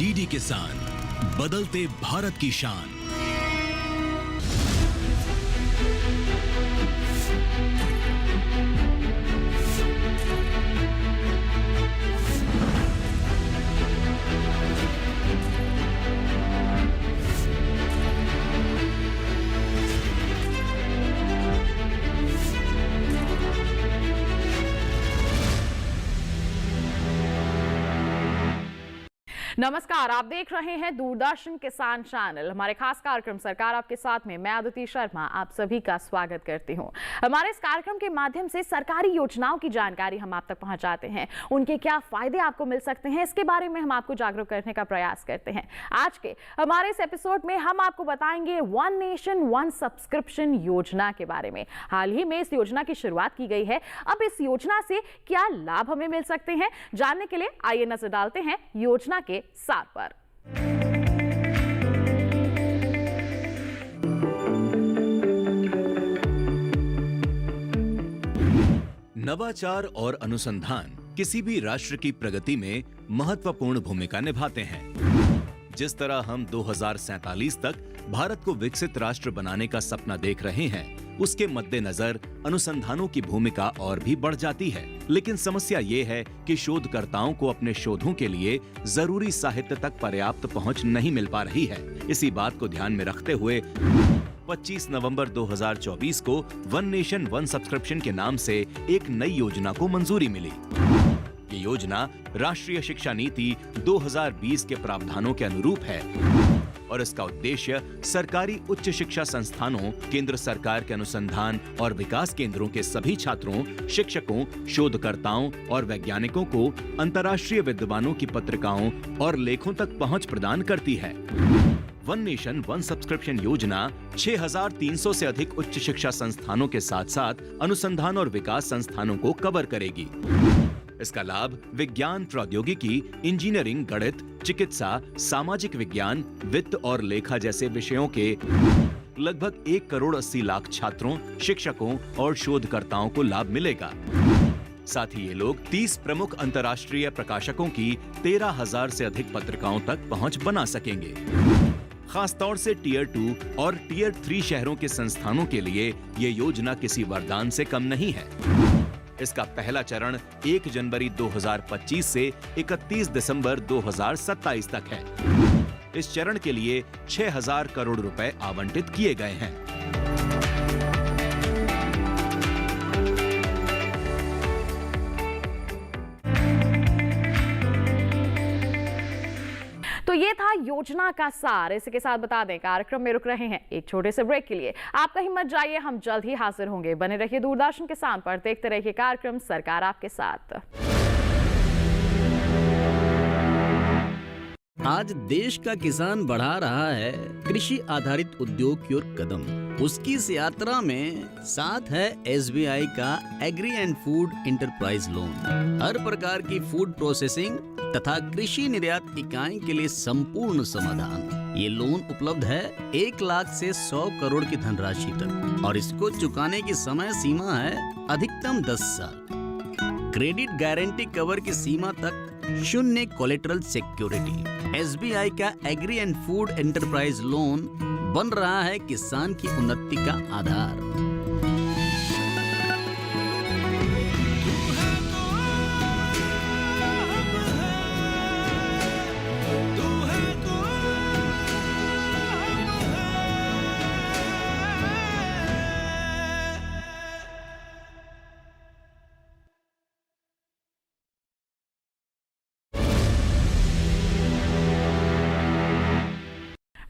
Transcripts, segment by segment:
DD किसान, बदलते भारत की शान। नमस्कार, आप देख रहे हैं दूरदर्शन किसान चैनल। हमारे खास कार्यक्रम सरकार आपके साथ में मैं अदिति शर्मा आप सभी का स्वागत करती हूं। हमारे इस कार्यक्रम के माध्यम से सरकारी योजनाओं की जानकारी हम आप तक पहुंचाते हैं, उनके क्या फायदे आपको मिल सकते हैं, इसके बारे में हम आपको जागरूक करने का प्रयास करते हैं। आज के हमारे इस एपिसोड में हम आपको बताएंगे वन नेशन वन सब्सक्रिप्शन योजना के बारे में। हाल ही में इस योजना की शुरुआत की गई है। अब इस योजना से क्या लाभ हमें मिल सकते हैं, जानने के लिए आइए नजर डालते हैं योजना के सार पर। नवाचार और अनुसंधान किसी भी राष्ट्र की प्रगति में महत्वपूर्ण भूमिका निभाते हैं। जिस तरह हम 2047 तक भारत को विकसित राष्ट्र बनाने का सपना देख रहे हैं, उसके मद्देनजर अनुसंधानों की भूमिका और भी बढ़ जाती है। लेकिन समस्या ये है कि शोधकर्ताओं को अपने शोधों के लिए जरूरी साहित्य तक पर्याप्त पहुंच नहीं मिल पा रही है। इसी बात को ध्यान में रखते हुए 25 नवंबर 2024 को वन नेशन वन सब्सक्रिप्शन के नाम से एक नई योजना को मंजूरी मिली। ये योजना राष्ट्रीय शिक्षा नीति 2020 के प्रावधानों के अनुरूप है और इसका उद्देश्य सरकारी उच्च शिक्षा संस्थानों, केंद्र सरकार के अनुसंधान और विकास केंद्रों के सभी छात्रों, शिक्षकों, शोधकर्ताओं और वैज्ञानिकों को अंतर्राष्ट्रीय विद्वानों की पत्रिकाओं और लेखों तक पहुंच प्रदान करती है। वन नेशन वन सब्सक्रिप्शन योजना 6300 से अधिक उच्च शिक्षा संस्थानों के साथ साथ अनुसंधान और विकास संस्थानों को कवर करेगी। इसका लाभ विज्ञान, प्रौद्योगिकी, इंजीनियरिंग, गणित, चिकित्सा, सामाजिक विज्ञान, वित्त और लेखा जैसे विषयों के लगभग 1 करोड़ 80 लाख छात्रों, शिक्षकों और शोधकर्ताओं को लाभ मिलेगा। साथ ही ये लोग 30 प्रमुख अंतर्राष्ट्रीय प्रकाशकों की 13,000 से अधिक पत्रिकाओं तक पहुंच बना सकेंगे। खासतौर से टियर 2 और टियर 3 शहरों के संस्थानों के लिए ये योजना किसी वरदान से कम नहीं है। इसका पहला चरण 1 जनवरी 2025 से 31 दिसंबर 2027 तक है। इस चरण के लिए 6,000 करोड़ रुपए आवंटित किए गए हैं। तो ये था योजना का सार। इसी के साथ बता दें कार्यक्रम में रुक रहे हैं एक छोटे से ब्रेक के लिए। आप कहीं मत जाइए, हम जल्द ही हाजिर होंगे। बने रहिए दूरदर्शन किसान पर, देखते रहिए कार्यक्रम सरकार आपके साथ। आज देश का किसान बढ़ा रहा है कृषि आधारित उद्योग की ओर कदम। उसकी इस यात्रा में साथ है SBI का agri and food enterprise loan. हर प्रकार की फूड प्रोसेसिंग तथा कृषि निर्यात इकाई के लिए संपूर्ण समाधान। ये लोन उपलब्ध है 1 लाख से 100 करोड़ की धनराशि तक और इसको चुकाने की समय सीमा है अधिकतम 10 साल। क्रेडिट गारंटी कवर की सीमा तक 0 कोलेटरल सिक्योरिटी। SBI का agri and food enterprise loan बन रहा है किसान की उन्नति का आधार।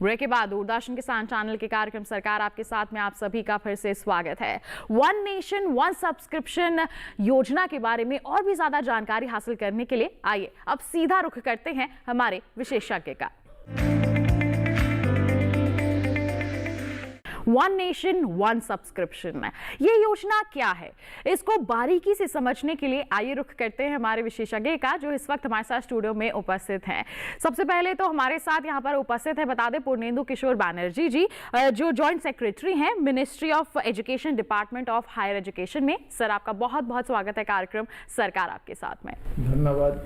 ब्रेक के बाद दूरदर्शन किसान चैनल के कार्यक्रम सरकार आपके साथ में आप सभी का फिर से स्वागत है। वन नेशन वन सब्सक्रिप्शन योजना के बारे में और भी ज्यादा जानकारी हासिल करने के लिए आइए अब सीधा रुख करते हैं हमारे विशेषज्ञ का। One nation one subscription. ये योजना क्या है, इसको बारीकी से समझने के लिए आइए रुख करते हैं हमारे विशेषज्ञ का, जो इस वक्त हमारे साथ स्टूडियो में उपस्थित हैं। सबसे पहले तो हमारे साथ यहाँ पर उपस्थित है, बता दें, पूर्णेंदु किशोर बैनर्जी जी, जो जॉइंट सेक्रेटरी हैं ministry of education, department of higher education में। सर, आपका बहुत बहुत स्वागत है कार्यक्रम सरकार आपके साथ में। धन्यवाद,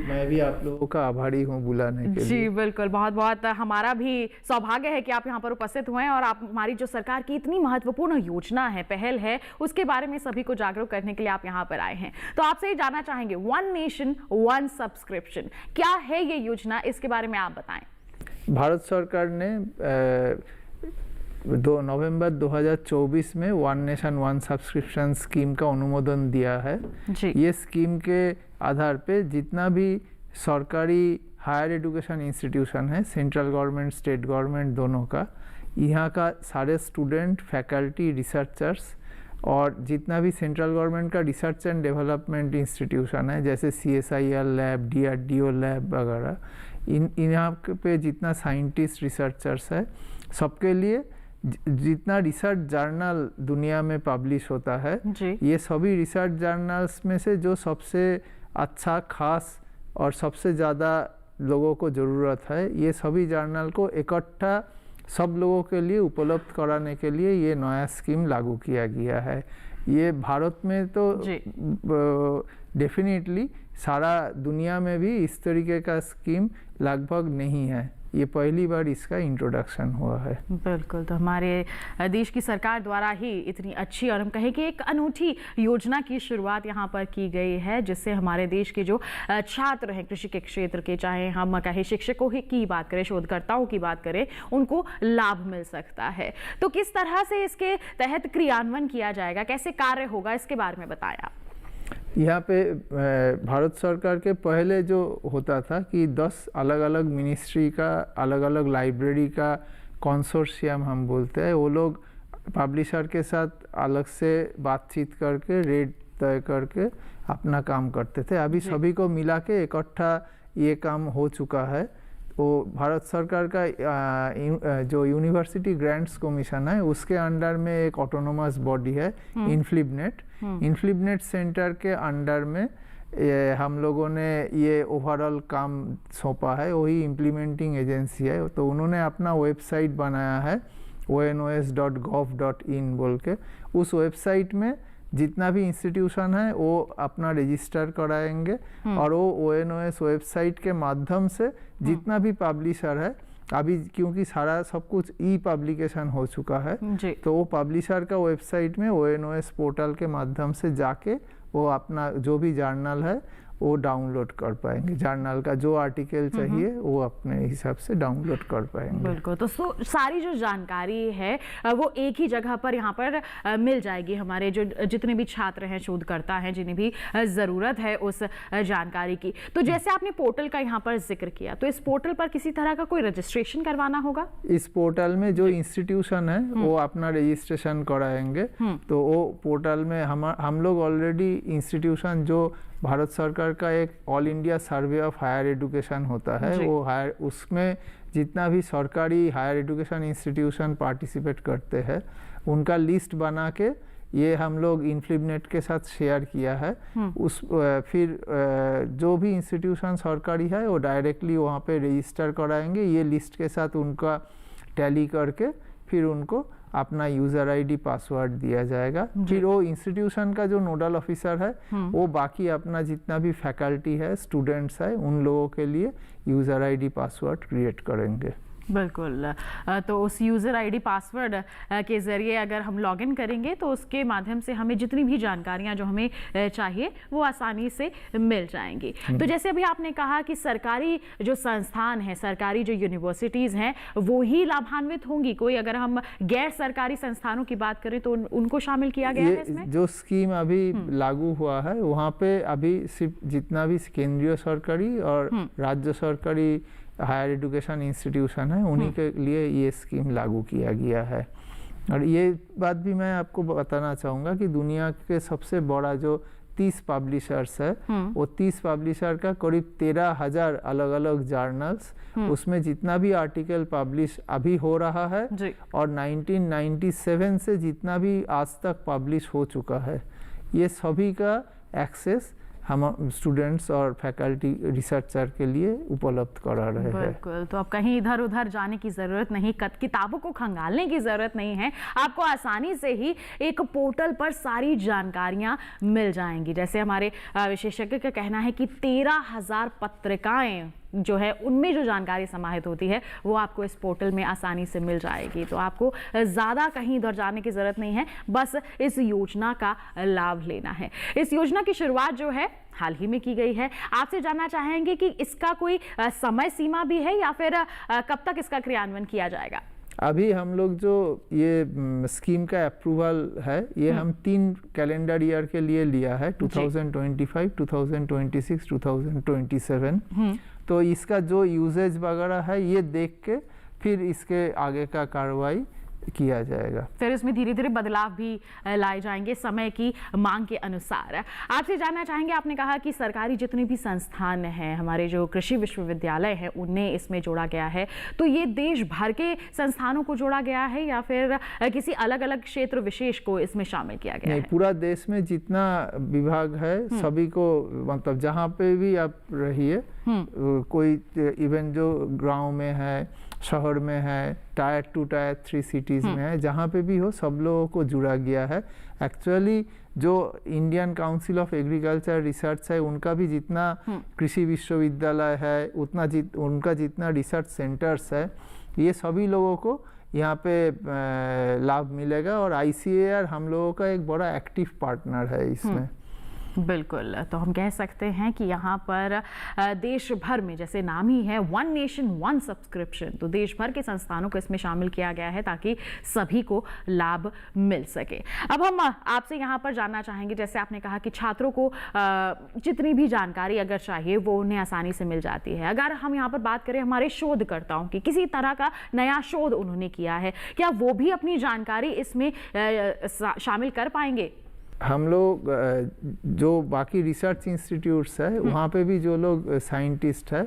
मैं भी आप लोगों का आभारी हूँ बुलाने के लिए। जी बिल्कुल, बहुत बहुत हमारा भी सौभाग्य है कि आप यहाँ पर उपस्थित हुए हैं और आप हमारी जो सरकार की इतनी महत्वपूर्ण योजना है, पहल है, उसके बारे में सभी को जागरूक करने के लिए आप यहाँ पर आए हैं। तो आपसे ही जानना चाहेंगे, वन नेशन वन सब्सक्रिप्शन क्या है ये योजना, इसके बारे में आप बताएं। भारत सरकार ने 2 नवंबर 2024 में one nation one subscription scheme का अनुमोदन दिया है जी। ये स्कीम के आधार पे जितना भी सरकारी हायर एजुकेशन इंस्टीट्यूशन है, सेंट्रल गवर्नमेंट, स्टेट गवर्नमेंट दोनों का, यहाँ का सारे स्टूडेंट, फैकल्टी, रिसर्चर्स और जितना भी सेंट्रल गवर्नमेंट का रिसर्च एंड डेवलपमेंट इंस्टीट्यूशन है, जैसे CSIR लैब, DRDO लैब वगैरह, यहाँ पे जितना साइंटिस्ट, रिसर्चर्स है, सबके लिए जितना रिसर्च जर्नल दुनिया में पब्लिश होता है, ये सभी रिसर्च जर्नल्स में से जो सबसे अच्छा, खास और सबसे ज़्यादा लोगों को ज़रूरत है, ये सभी जर्नल को इकट्ठा सब लोगों के लिए उपलब्ध कराने के लिए ये नया स्कीम लागू किया गया है। ये भारत में तो डेफिनेटली सारा दुनिया में भी इस तरीके का स्कीम लगभग नहीं है, ये पहली बार इसका इंट्रोडक्शन हुआ है। बिल्कुल, तो हमारे देश की सरकार द्वारा ही इतनी अच्छी और हम कहें कि एक अनूठी योजना की शुरुआत यहाँ पर की गई है, जिससे हमारे देश के जो छात्र हैं कृषि के क्षेत्र के, चाहे हम कहें शिक्षकों की बात करें, शोधकर्ताओं की बात करें, उनको लाभ मिल सकता है। तो किस तरह से इसके तहत क्रियान्वयन किया जाएगा, कैसे कार्य होगा, इसके बारे में बताया। यहाँ पे भारत सरकार के पहले जो होता था कि 10 अलग अलग मिनिस्ट्री का, अलग अलग लाइब्रेरी का कंसोर्शियम हम बोलते हैं, वो लोग पब्लिशर के साथ अलग से बातचीत करके, रेट तय करके अपना काम करते थे। अभी सभी को मिला के इकट्ठा ये काम हो चुका है। वो भारत सरकार का जो यूनिवर्सिटी ग्रांट्स कमीशन है, उसके अंडर में एक ऑटोनोमस बॉडी है, इन्फ्लिबनेट। इन्फ्लिबनेट सेंटर के अंडर में हम लोगों ने ये ओवरऑल काम सौंपा है, वही इम्प्लीमेंटिंग एजेंसी है। तो उन्होंने अपना वेबसाइट बनाया है onos.gov.in बोल के। उस वेबसाइट में जितना भी इंस्टीट्यूशन है वो अपना रजिस्टर कराएंगे और वो ONOS वेबसाइट के माध्यम से जितना भी पब्लिशर है, अभी क्योंकि सारा सब कुछ पब्लिकेशन हो चुका है, तो वो पब्लिशर का वेबसाइट में ONOS पोर्टल के माध्यम से जाके वो अपना जो भी जर्नल है वो डाउनलोड कर पाएंगे। जर्नल का जो आर्टिकल चाहिए वो अपने हिसाब से डाउनलोड कर पाएंगे। बिल्कुल, तो सारी जो जानकारी है वो एक ही जगह पर यहाँ पर मिल जाएगी। हमारे जो जितने भी छात्र हैं, शोधकर्ता हैं, जिन्हें भी ज़रूरत है उस जानकारी की। तो जैसे आपने पोर्टल का यहाँ पर जिक्र किया, तो इस पोर्टल पर किसी तरह का कोई रजिस्ट्रेशन करवाना होगा? इस पोर्टल में जो इंस्टीट्यूशन है वो अपना रजिस्ट्रेशन कराएंगे। तो वो पोर्टल में हम लोग ऑलरेडी इंस्टीट्यूशन, जो भारत सरकार का एक all India survey of higher education होता है, वो उसमें जितना भी सरकारी हायर एजुकेशन इंस्टीट्यूशन पार्टिसिपेट करते हैं, उनका लिस्ट बना के ये हम लोग इन्फ्लिबनेट के साथ शेयर किया है। फिर जो भी इंस्टीट्यूशन सरकारी है वो डायरेक्टली वहाँ पे रजिस्टर कराएंगे, ये लिस्ट के साथ उनका टैली करके फिर उनको अपना यूज़र ID पासवर्ड दिया जाएगा। फिर वो इंस्टीट्यूशन का जो नोडल ऑफिसर है वो बाकी अपना जितना भी फैकल्टी है, स्टूडेंट्स है, उन लोगों के लिए यूज़र ID पासवर्ड क्रिएट करेंगे। बिल्कुल, तो उस यूज़र ID पासवर्ड के ज़रिए अगर हम लॉगिन करेंगे तो उसके माध्यम से हमें जितनी भी जानकारियां जो हमें चाहिए वो आसानी से मिल जाएंगी। तो जैसे अभी आपने कहा कि सरकारी जो संस्थान है, सरकारी जो यूनिवर्सिटीज़ हैं, वो ही लाभान्वित होंगी। कोई अगर हम गैर सरकारी संस्थानों की बात करें तो उनको शामिल किया गया है इसमें? जो स्कीम अभी लागू हुआ है वहाँ पे अभी सिर्फ जितना भी केंद्रीय सरकारी और राज्य सरकारी हायर एजुकेशन इंस्टीट्यूशन है, उन्हीं के लिए ये स्कीम लागू किया गया है। और ये बात भी मैं आपको बताना चाहूँगा कि दुनिया के सबसे बड़ा जो 30 पब्लिशर्स है, वो 30 पब्लिशर का करीब 13,000 अलग अलग जर्नल्स, उसमें जितना भी आर्टिकल पब्लिश अभी हो रहा है और 1997 से जितना भी आज तक पब्लिश हो चुका है, ये सभी का एक्सेस हम स्टूडेंट्स और फैकल्टी रिसर्चर के लिए उपलब्ध करा रहे हैं। बिल्कुल, तो अब कहीं इधर उधर जाने की ज़रूरत नहीं, किताबों को खंगालने की ज़रूरत नहीं है, आपको आसानी से ही एक पोर्टल पर सारी जानकारियां मिल जाएंगी। जैसे हमारे विशेषज्ञ का कहना है कि 13,000 पत्रिकाएं जो है उनमें जो जानकारी समाहित होती है वो आपको इस पोर्टल में आसानी से मिल जाएगी। तो आपको ज़्यादा कहीं इधर जाने की ज़रूरत नहीं है, बस इस योजना का लाभ लेना है। इस योजना की शुरुआत जो है हाल ही में की गई है। आपसे जानना चाहेंगे कि इसका कोई समय सीमा भी है या फिर कब तक इसका क्रियान्वयन किया जाएगा? अभी हम लोग जो ये स्कीम का अप्रूवल है, ये हम 3 कैलेंडर ईयर के लिए लिया है, 2025, 2026, 2027। तो इसका जो यूजेज वगैरह है ये देख के फिर इसके आगे का कार्रवाई किया जाएगा। फिर इसमें धीरे धीरे बदलाव भी लाए जाएंगे समय की मांग के अनुसार। आपसे जानना चाहेंगे, आपने कहा कि सरकारी जितने भी संस्थान हैं, हमारे जो कृषि विश्वविद्यालय हैं, उन्हें इसमें जोड़ा गया है, तो ये देश भर के संस्थानों को जोड़ा गया है या फिर किसी अलग अलग क्षेत्र विशेष को इसमें शामिल किया गया है? पूरा देश में जितना विभाग है सभी को, मतलब जहाँ पे भी आप रहिए, कोई इवन जो गांव में है, शहर में है, टायर 2 टायर 3 सिटीज में है, जहाँ पे भी हो सब लोगों को जुड़ा गया है। एक्चुअली जो Indian council of agriculture research है, उनका भी जितना कृषि विश्वविद्यालय है, उनका जितना रिसर्च सेंटर्स है, ये सभी लोगों को यहाँ पे लाभ मिलेगा। और ICAR हम लोगों का एक बड़ा एक्टिव पार्टनर है इसमें। बिल्कुल, तो हम कह सकते हैं कि यहाँ पर देश भर में, जैसे नाम ही है वन नेशन वन सब्सक्रिप्शन, तो देश भर के संस्थानों को इसमें शामिल किया गया है ताकि सभी को लाभ मिल सके। अब हम आपसे यहाँ पर जानना चाहेंगे, जैसे आपने कहा कि छात्रों को जितनी भी जानकारी अगर चाहिए वो उन्हें आसानी से मिल जाती है। अगर हम यहाँ पर बात करें हमारे शोधकर्ताओं की, किसी तरह का नया शोध उन्होंने किया है, क्या वो भी अपनी जानकारी इसमें शामिल कर पाएंगे? हम लोग जो बाकी रिसर्च इंस्टीट्यूट्स है, वहाँ पे भी जो लोग साइंटिस्ट है,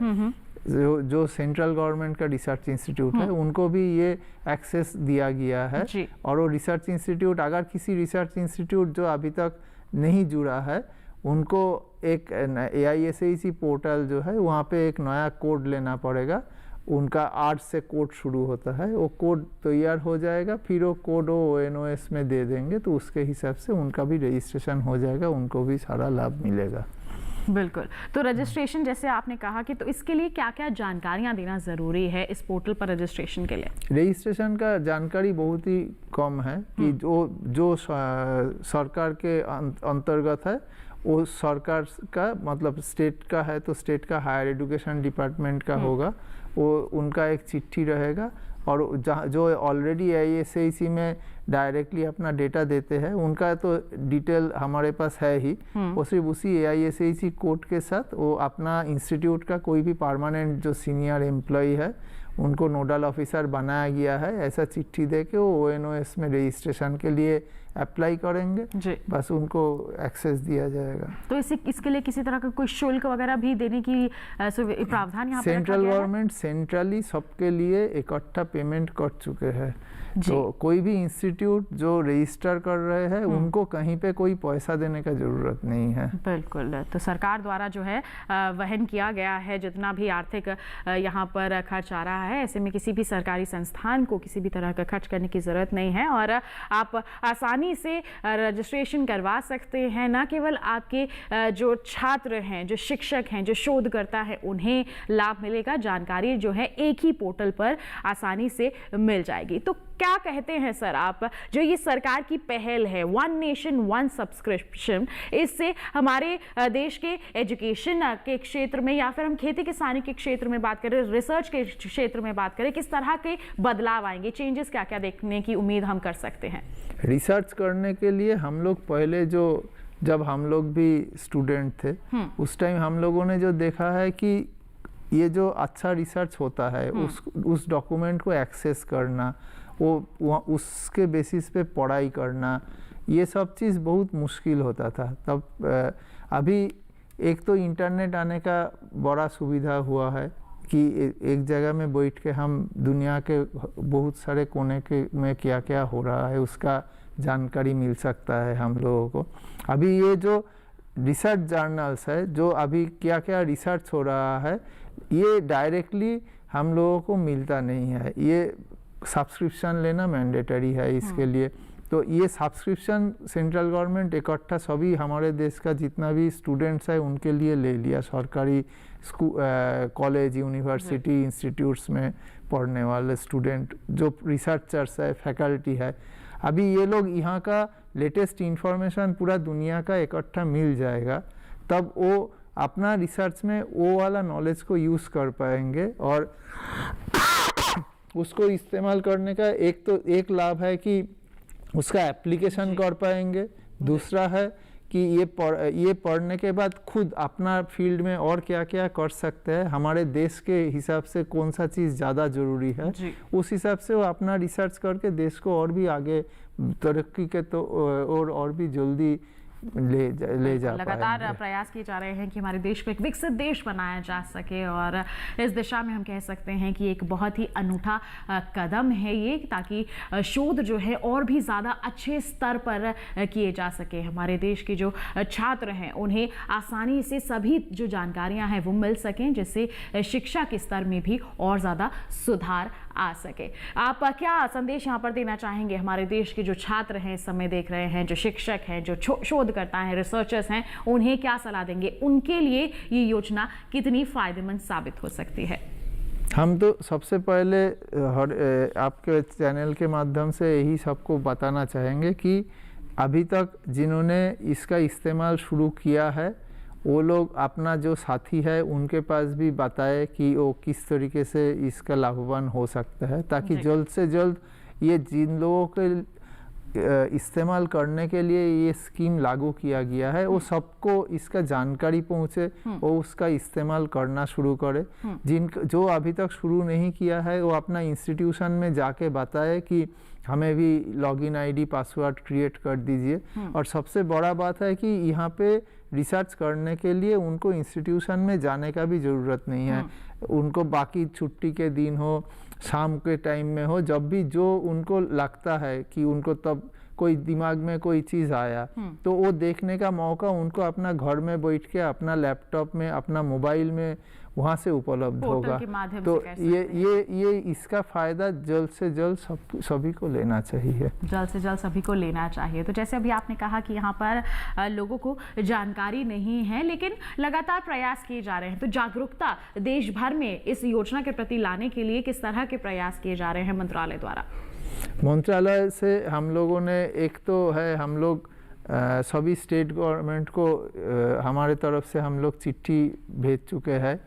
जो सेंट्रल गवर्नमेंट का रिसर्च इंस्टीट्यूट है, उनको भी ये एक्सेस दिया गया है। और वो रिसर्च इंस्टीट्यूट, अगर किसी रिसर्च इंस्टीट्यूट जो अभी तक नहीं जुड़ा है, उनको एक AISAC पोर्टल जो है, वहाँ पे एक नया कोड लेना पड़ेगा। उनका 8 से कोड शुरू होता है, वो कोड तैयार हो जाएगा, फिर वो कोड ONOS में दे देंगे, तो उसके हिसाब से उनका भी रजिस्ट्रेशन हो जाएगा, उनको भी सारा लाभ मिलेगा। बिल्कुल, तो रजिस्ट्रेशन जैसे आपने कहा कि, तो इसके लिए क्या क्या जानकारियां देना ज़रूरी है इस पोर्टल पर रजिस्ट्रेशन के लिए? रजिस्ट्रेशन का जानकारी बहुत ही कम है कि जो सरकार के अंतर्गत है, वो सरकार का, मतलब स्टेट का है तो स्टेट का हायर एजुकेशन डिपार्टमेंट का होगा, वो उनका एक चिट्ठी रहेगा। और जो ऑलरेडी AISAC में डायरेक्टली अपना डेटा देते हैं, उनका तो डिटेल हमारे पास है ही, वो सिर्फ उसी AISAC कोड के साथ वो अपना इंस्टीट्यूट का कोई भी परमानेंट जो सीनियर एम्प्लॉय है, उनको नोडल ऑफिसर बनाया गया है, ऐसा चिट्ठी दे के वो ONOS में रजिस्ट्रेशन के लिए अप्लाई करेंगे, बस उनको एक्सेस दिया जाएगा। तो इसके लिए किसी तरह का कोई शुल्क वगैरह भी देने की प्रावधान यहाँ पर सेंट्रल गवर्नमेंट सेंट्रली सबके लिए इकट्ठा पेमेंट कर चुके हैं, तो कोई भी इंस्टीट्यूट जो रजिस्टर कर रहे हैं उनको कहीं पे कोई पैसा देने का जरूरत नहीं है। बिल्कुल, तो सरकार द्वारा जो है वहन किया गया है जितना भी आर्थिक यहाँ पर खर्च आ रहा है, ऐसे में किसी भी सरकारी संस्थान को किसी भी तरह का खर्च करने की ज़रूरत नहीं है और आप आसानी से रजिस्ट्रेशन करवा सकते हैं। न केवल आपके जो छात्र हैं, जो शिक्षक हैं, जो शोधकर्ता हैं, उन्हें लाभ मिलेगा, जानकारी जो है एक ही पोर्टल पर आसानी से मिल जाएगी। तो क्या कहते हैं सर आप, जो ये सरकार की पहल है वन नेशन वन सब्सक्रिप्शन, इससे हमारे देश के एजुकेशन के क्षेत्र में या फिर हम खेती किसानी के क्षेत्र में बात करें, रिसर्च के क्षेत्र में बात करें, किस तरह के बदलाव आएंगे, चेंजेस क्या क्या देखने की उम्मीद हम कर सकते हैं? रिसर्च करने के लिए हम लोग पहले जब हम लोग भी स्टूडेंट थे, उस टाइम हम लोगों ने जो देखा है कि ये जो अच्छा रिसर्च होता है, उस डॉक्यूमेंट को एक्सेस करना, वो उसके बेसिस पे पढ़ाई करना, ये सब चीज़ बहुत मुश्किल होता था तब। अभी एक तो इंटरनेट आने का बड़ा सुविधा हुआ है कि एक जगह में बैठ के हम दुनिया के बहुत सारे कोने के में क्या क्या हो रहा है उसका जानकारी मिल सकता है हम लोगों को। अभी ये जो रिसर्च जर्नल्स है, जो अभी क्या क्या रिसर्च हो रहा है, ये डायरेक्टली हम लोगों को मिलता नहीं है। ये सब्सक्रिप्शन लेना मैंडेटरी है इसके लिए। तो ये सब्सक्रिप्शन सेंट्रल गवर्नमेंट इकट्ठा सभी हमारे देश का जितना भी स्टूडेंट्स है उनके लिए ले लिया। सरकारी कॉलेज, यूनिवर्सिटी, इंस्टीट्यूट्स में पढ़ने वाले स्टूडेंट जो रिसर्चर्स है, फैकल्टी है, अभी ये लोग यहाँ का लेटेस्ट इंफॉर्मेशन पूरा दुनिया का इकट्ठा मिल जाएगा, तब वो अपना रिसर्च में वो वाला नॉलेज को यूज़ कर पाएंगे। और उसको इस्तेमाल करने का एक लाभ है कि उसका एप्लीकेशन कर पाएंगे। दूसरा है कि ये पढ़ने के बाद खुद अपना फील्ड में और क्या क्या कर सकते हैं, हमारे देश के हिसाब से कौन सा चीज़ ज़्यादा ज़रूरी है, उस हिसाब से वो अपना रिसर्च करके देश को और भी आगे तरक्की के तो और भी जल्दी ले जा लगातार प्रयास किए जा रहे हैं कि हमारे देश को एक विकसित देश बनाया जा सके, और इस दिशा में हम कह सकते हैं कि एक बहुत ही अनूठा कदम है ये, ताकि शोध जो है और भी ज़्यादा अच्छे स्तर पर किए जा सके। हमारे देश के जो छात्र हैं उन्हें आसानी से सभी जो जानकारियां हैं वो मिल सकें, जिससे शिक्षा के स्तर में भी और ज़्यादा सुधार आ सके। आप क्या संदेश यहाँ पर देना चाहेंगे हमारे देश के जो छात्र हैं, इस समय देख रहे हैं, जो शिक्षक हैं, जो शोधकर्ता हैं, रिसर्चर्स हैं, उन्हें क्या सलाह देंगे? उनके लिए ये योजना कितनी फायदेमंद साबित हो सकती है? हम तो सबसे पहले आपके चैनल के माध्यम से यही सबको बताना चाहेंगे कि अभी तक जिन्होंने इसका इस्तेमाल शुरू किया है वो लोग अपना जो साथी है उनके पास भी बताए कि वो किस तरीके से इसका लाभवान हो सकता है, ताकि जल्द से जल्द ये जिन लोगों के इस्तेमाल करने के लिए ये स्कीम लागू किया गया है वो सबको इसका जानकारी पहुँचे, वो उसका इस्तेमाल करना शुरू करे। जो अभी तक शुरू नहीं किया है वो अपना इंस्टीट्यूशन में जाके बताए कि हमें भी लॉगिन आईडी पासवर्ड क्रिएट कर दीजिए। और सबसे बड़ा बात है कि यहाँ पे रिसर्च करने के लिए उनको इंस्टीट्यूशन में जाने का भी ज़रूरत नहीं है। उनको बाकी छुट्टी के दिन हो, शाम के टाइम में हो, जब भी जो उनको लगता है कि उनको तब कोई दिमाग में कोई चीज़ आया तो वो देखने का मौका उनको अपना घर में बैठ के अपना लैपटॉप में, अपना मोबाइल में वहाँ से उपलब्ध होगा। तो ये इसका फ़ायदा जल्द से जल्द सभी को लेना चाहिए। जल्द से जल्द सभी को लेना चाहिए। तो जैसे अभी आपने कहा कि यहाँ पर लोगों को जानकारी नहीं है, लेकिन लगातार प्रयास किए जा रहे हैं, तो जागरूकता देश भर में इस योजना के प्रति लाने के लिए किस तरह के प्रयास किए जा रहे हैं मंत्रालय द्वारा? मंत्रालय से हम लोगों ने, एक तो है हम लोग सभी स्टेट गवर्नमेंट को हमारे तरफ से हम लोग चिट्ठी भेज चुके हैं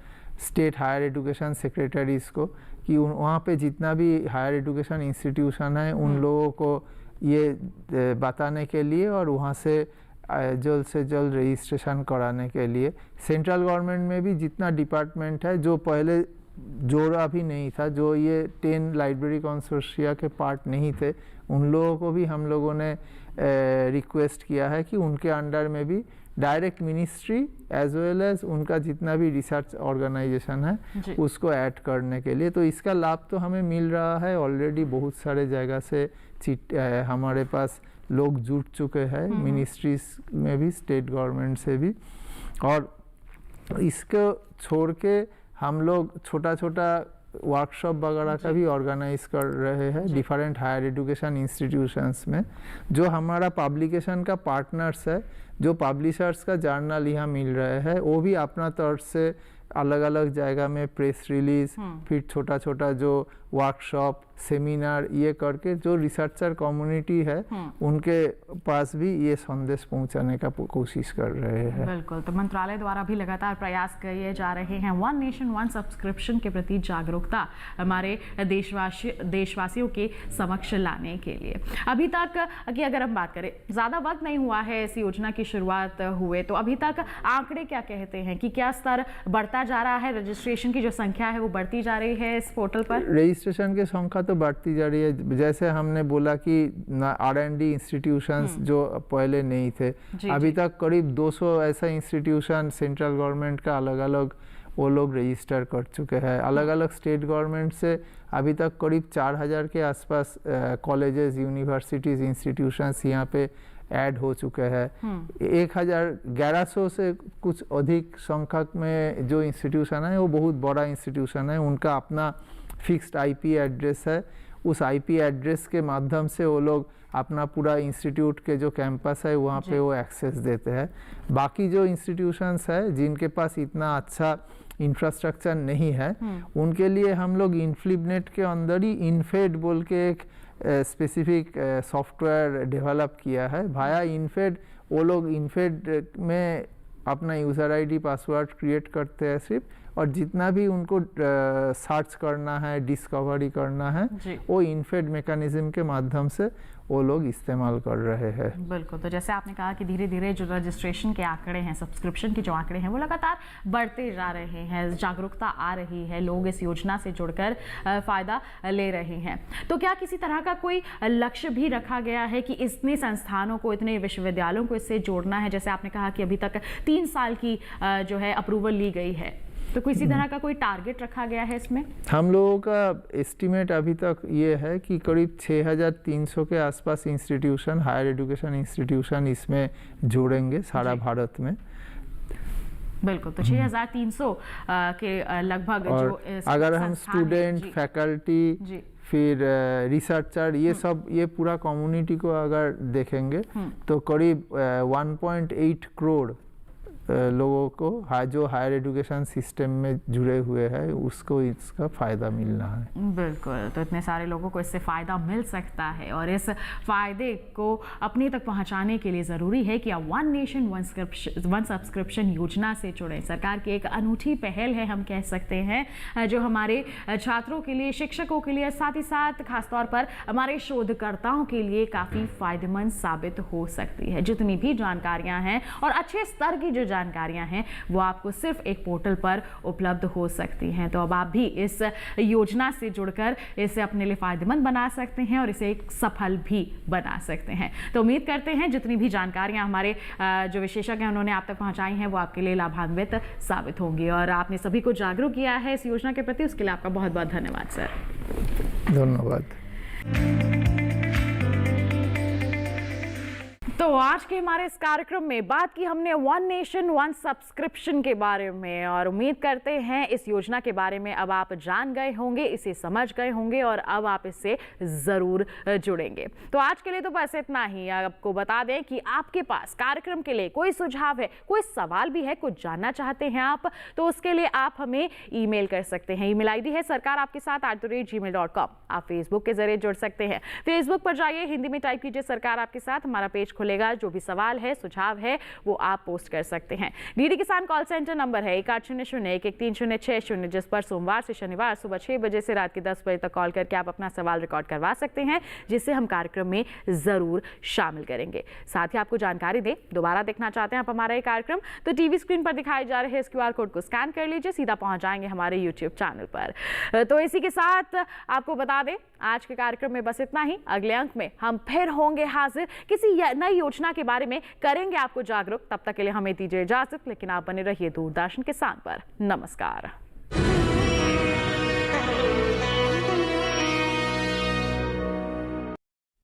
स्टेट हायर एजुकेशन सेक्रेटरीज को कि वहाँ पे जितना भी हायर एजुकेशन इंस्टीट्यूशन है उन लोगों को ये बताने के लिए और वहाँ से जल्द रजिस्ट्रेशन कराने के लिए। सेंट्रल गवर्नमेंट में भी जितना डिपार्टमेंट है जो पहले जोड़ा भी नहीं था, जो ये 10 लाइब्रेरी कंसोर्शिया के पार्ट नहीं थे, उन लोगों को भी हम लोगों ने रिक्वेस्ट किया है कि उनके अंडर में भी direct ministry as well as उनका जितना भी रिसर्च ऑर्गेनाइजेशन है उसको ऐड करने के लिए। तो इसका लाभ तो हमें मिल रहा है ऑलरेडी, बहुत सारे जगह से हमारे पास लोग जुट चुके हैं, मिनिस्ट्रीज में भी, स्टेट गवर्नमेंट से भी। और इसको छोड़ के हम लोग छोटा छोटा वर्कशॉप वगैरह का भी ऑर्गेनाइज कर रहे हैं डिफरेंट हायर एजुकेशन इंस्टीट्यूशंस में। जो हमारा पब्लिकेशन का पार्टनर्स है, जो पब्लिशर्स का जर्नल यहाँ मिल रहे हैं, वो भी अपना तरफ से अलग अलग जगह में प्रेस रिलीज, फिर छोटा छोटा जो वर्कशॉप, सेमिनार, ये करके जो रिसर्चर कम्युनिटी है उनके पास भी ये संदेश पहुंचाने का कोशिश कर रहे हैं। बिल्कुल, तो मंत्रालय द्वारा भी लगातार प्रयास किए जा रहे हैं वन नेशन वन सब्सक्रिप्शन के प्रति जागरूकता हमारे देशवासियों के समक्ष लाने के लिए। अभी तक की अगर हम बात करें, ज़्यादा वक्त नहीं हुआ है इस योजना की शुरुआत हुए, तो अभी तक आंकड़े क्या कहते हैं कि क्या स्तर बढ़ता किया जा रहा है? रजिस्ट्रेशन की जो संख्या है वो बढ़ती जा रही है इस पोर्टल पर? रजिस्ट्रेशन की संख्या तो बढ़ती जा रही है। जैसे हमने बोला कि R&D इंस्टीट्यूशंस जो पहले नहीं थे, अभी तक करीब 200 ऐसा इंस्टीट्यूशन सेंट्रल गवर्नमेंट का अलग अलग वो लोग रजिस्टर कर चुके हैं। अलग अलग स्टेट गवर्नमेंट से अभी तक करीब 4000 के आसपास कॉलेजेस, यूनिवर्सिटीज, इंस्टीट्यूशंस यहाँ पे ऐड हो चुके हैं। 1100 से कुछ अधिक संख्या में जो इंस्टीट्यूशन है वो बहुत बड़ा इंस्टीट्यूशन है, उनका अपना फिक्स्ड IP एड्रेस है। उस IP एड्रेस के माध्यम से वो लोग अपना पूरा इंस्टीट्यूट के जो कैंपस है वहाँ पे वो एक्सेस देते हैं। बाकी जो इंस्टीट्यूशंस है जिनके पास इतना अच्छा इंफ्रास्ट्रक्चर नहीं है, उनके लिए हम लोग इनफ्लिबनेट के अंदर ही इनफेड बोल के एक स्पेसिफिक सॉफ्टवेयर डेवलप किया है। भाया इनफेड वो लोग इनफेड में अपना यूज़र ID पासवर्ड क्रिएट करते हैं सिर्फ, और जितना भी उनको सर्च करना है, डिस्कवरी करना है, वो इनफेड मैकेनिज्म के माध्यम से वो लोग इस्तेमाल कर रहे हैं। बिल्कुल। तो जैसे आपने कहा कि धीरे धीरे जो रजिस्ट्रेशन के आंकड़े हैं, सब्सक्रिप्शन के जो आंकड़े हैं वो लगातार बढ़ते जा रहे हैं, जागरूकता आ रही है, लोग इस योजना से जुड़कर फ़ायदा ले रहे हैं। तो क्या किसी तरह का कोई लक्ष्य भी रखा गया है कि इतने संस्थानों को, इतने विश्वविद्यालयों को इससे जोड़ना है? जैसे आपने कहा कि अभी तक 3 साल की जो है अप्रूवल ली गई है, तो किसी तरह का कोई टारगेट रखा गया है इसमें? हम लोगों का एस्टिमेट अभी तक ये है कि करीब 6300 के आसपास इंस्टीट्यूशन, हायर एजुकेशन इंस्टीट्यूशन इसमें जोड़ेंगे सारा भारत में। बिल्कुल। तो 6300 के लगभग जो अगर हम स्टूडेंट, फैकल्टी, फिर रिसर्चर, ये पूरा कम्युनिटी को अगर देखेंगे तो करीब 1.8 करोड़ लोगों को जो हायर एजुकेशन सिस्टम में जुड़े हुए हैं उसको इसका फ़ायदा मिलना है। बिल्कुल। तो इतने सारे लोगों को इससे फ़ायदा मिल सकता है, और इस फ़ायदे को अपने तक पहुंचाने के लिए ज़रूरी है कि आप वन नेशन वन सब्सक्रिप्शन योजना से जुड़ें। सरकार की एक अनूठी पहल है, हम कह सकते हैं, जो हमारे छात्रों के लिए, शिक्षकों के लिए, साथ ही साथ खासतौर पर हमारे शोधकर्ताओं के लिए काफ़ी फ़ायदेमंद साबित हो सकती है। जितनी भी जानकारियाँ हैं और अच्छे स्तर की जो जानकारियां हैं वो आपको सिर्फ एक पोर्टल पर उपलब्ध हो सकती हैं। तो अब आप भी इस योजना से जुड़कर इसे अपने लिए फायदेमंद बना सकते हैं और इसे एक सफल भी बना सकते हैं। तो उम्मीद करते हैं जितनी भी जानकारियां हमारे जो विशेषज्ञ हैं उन्होंने आप तक पहुंचाई हैं वो आपके लिए लाभान्वित साबित होंगी, और आपने सभी को जागरूक किया है इस योजना के प्रति, उसके लिए आपका बहुत बहुत धन्यवाद सर। धन्यवाद। तो आज के हमारे इस कार्यक्रम में बात की हमने वन नेशन वन सब्सक्रिप्शन के बारे में, और उम्मीद करते हैं इस योजना के बारे में अब आप जान गए होंगे, इसे समझ गए होंगे, और अब आप इससे ज़रूर जुड़ेंगे। तो आज के लिए तो बस इतना ही। आपको बता दें कि आपके पास कार्यक्रम के लिए कोई सुझाव है, कोई सवाल भी है, कुछ जानना चाहते हैं आप, तो उसके लिए आप हमें ईमेल कर सकते हैं। ईमेल ID है सरकार आपके साथ @gmail.com। आप फेसबुक के जरिए जुड़ सकते हैं। फेसबुक पर जाइए, हिंदी में टाइप कीजिए सरकार आपके साथ, हमारा पेज खुलेगा। जो भी सवाल है, सुझाव है, वो आप पोस्ट कर सकते हैं। DD किसान कॉल सेंटर नंबर है 1800-1130660, जिस पर सोमवार से शनिवार सुबह 6 बजे से रात के 10 बजे तक कॉल करके आप अपना सवाल रिकॉर्ड करवा सकते हैं, जिसे हम कार्यक्रम में जरूर शामिल करेंगे। साथ ही आपको जानकारी दें, दोबारा देखना चाहते हैं आप हमारा ये कार्यक्रम, तो टीवी स्क्रीन पर दिखाए जा रहे इस QR कोड को स्कैन कर लीजिए, सीधा पहुंच जाएंगे हमारे YouTube चैनल पर। तो इसी के साथ आपको बता दें आज के कार्यक्रम में बस इतना ही। अगले अंक में हम फिर होंगे हाजिर, किसी नई योजना के बारे में करेंगे आपको जागरूक। तब तक के लिए हमें दीजिए इजाजत, लेकिन आप बने रहिए दूरदर्शन किसान पर। नमस्कार।